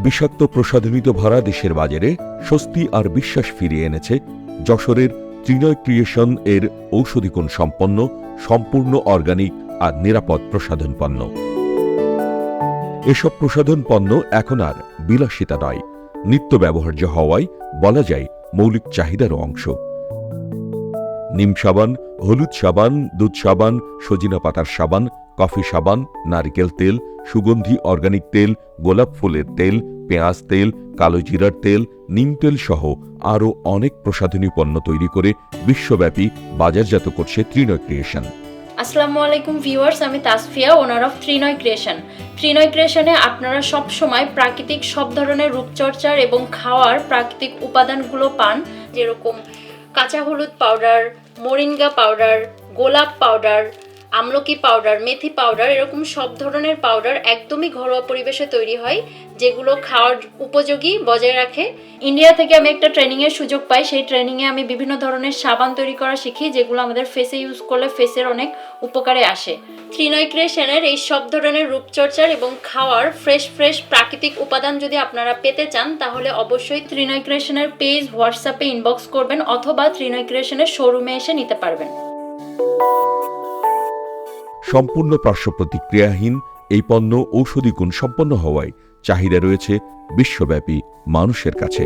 বিষাক্ত প্রসাধনিত ভরা দেশের বাজারে স্বস্তি আর বিশ্বাস ফিরিয়ে এনেছে যশোরের ত্রিনয় ক্রিয়েশন এর ঔষধি গুণ সম্পন্ন সম্পূর্ণ অর্গানিক আর নিরাপদ প্রসাধন পণ্য। এসব প্রসাধন পণ্য এখন আর বিলাসিতা নয়, নিত্য ব্যবহার্য হওয়ায় বলা যায় মৌলিক চাহিদারও অংশ। নিম সাবান, হলুদ সাবান, দুধ সাবান, সজিনা পাতার সাবান, কফি সাবান, নারকেল তেল, সুগন্ধি অর্গানিক তেল, গোলাপ ফুলের তেল, পেঁয়াজ তেল, কালো জিরার তেল, নিম তেল সহ আরও অনেক প্রসাধনী পণ্য তৈরি করে বিশ্বব্যাপী বাজারজাত করছে ত্রিনয় ক্রিয়েশন। আসসালামু আলাইকুম ভিউয়ার্স, আমি Tasfia, owner of Trinoy creation. Trinoy ক্রিয়েশনে আপনারা সব সময় প্রাকৃতিক সব ধরনের রূপচর্চার এবং খাওয়ার প্রাকৃতিক উপাদানগুলো পান, যেরকম কাঁচা হলুদ পাউডার, মোরিঙ্গা পাউডার, গোলাপ পাউডার, আমলকি পাউডার, মেথি পাউডার, এরকম সব ধরনের পাউডার একদমই ঘরোয়া পরিবেশে তৈরি হয়, যেগুলো খাওয়ার উপযোগী বজায় রাখে। ইন্ডিয়া থেকে আমি একটা ট্রেনিংয়ের সুযোগ পাই, সেই ট্রেনিংয়ে আমি বিভিন্ন ধরনের সাবান তৈরি করা শিখি, যেগুলো আমাদের ফেসে ইউজ করলে ফেসের অনেক উপকারে আসে। ত্রিনয় ক্রিয়েশনের এই সব ধরনের রূপচর্চার এবং খাওয়ার ফ্রেশ প্রাকৃতিক উপাদান যদি আপনারা পেতে চান, তাহলে অবশ্যই ত্রিনয় ক্রিয়েশনের পেজ হোয়াটসঅ্যাপে ইনবক্স করবেন অথবা ত্রিনয় ক্রিয়েশনের শোরুমে এসে নিতে পারবেন। সম্পূর্ণ পার্শ্ব প্রতিক্রিয়াহীন এই পণ্য ঔষধি গুণ সম্পন্ন হওয়ায় চাহিদা রয়েছে বিশ্বব্যাপী মানুষের কাছে।